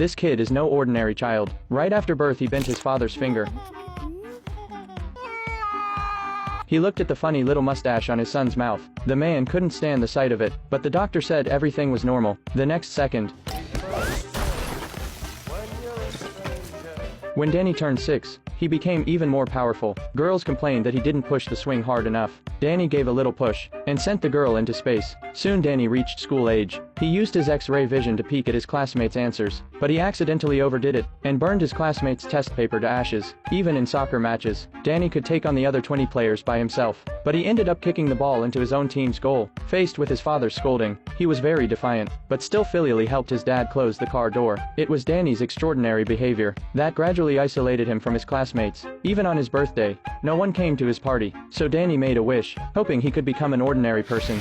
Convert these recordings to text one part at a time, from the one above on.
This kid is no ordinary child. Right after birth he bent his father's finger. He looked at the funny little mustache on his son's mouth. The man couldn't stand the sight of it, but the doctor said everything was normal. The next second, when Danny turned 6, he became even more powerful. Girls complained that he didn't push the swing hard enough. Danny gave a little push and sent the girl into space. Soon Danny reached school age. He used his X-ray vision to peek at his classmates' answers, but he accidentally overdid it and burned his classmates' test paper to ashes. Even in soccer matches, Danny could take on the other 20 players by himself, but he ended up kicking the ball into his own team's goal. Faced with his father's scolding, he was very defiant, but still filially helped his dad close the car door. It was Danny's extraordinary behavior that gradually isolated him from his classmates. Even on his birthday, no one came to his party, so Danny made a wish, hoping he could become an ordinary person.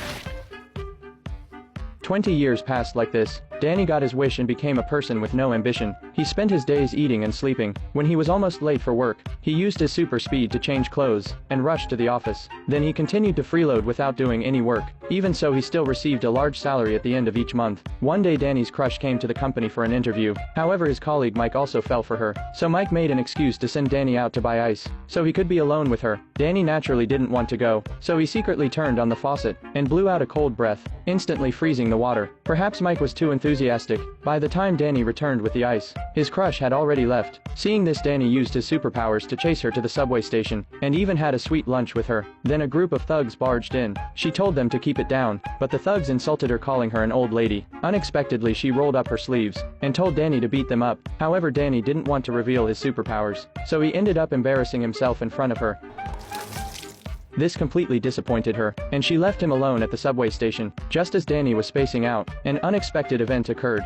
20 years passed like this. Danny got his wish and became a person with no ambition. He spent his days eating and sleeping. When he was almost late for work, he used his super speed to change clothes and rush to the office. Then he continued to freeload without doing any work. Even so, he still received a large salary at the end of each month. One day Danny's crush came to the company for an interview. However, his colleague Mike also fell for her. So Mike made an excuse to send Danny out to buy ice, so he could be alone with her. Danny naturally didn't want to go, so he secretly turned on the faucet and blew out a cold breath, instantly freezing the water. Perhaps Mike was too enthusiastic. By the time Danny returned with the ice, his crush had already left. Seeing this, Danny used his superpowers to chase her to the subway station, and even had a sweet lunch with her. Then a group of thugs barged in. She told them to keep it down, but the thugs insulted her, calling her an old lady. Unexpectedly, she rolled up her sleeves and told Danny to beat them up. However, Danny didn't want to reveal his superpowers, so he ended up embarrassing himself in front of her. This completely disappointed her, and she left him alone at the subway station. Just as Danny was spacing out, an unexpected event occurred.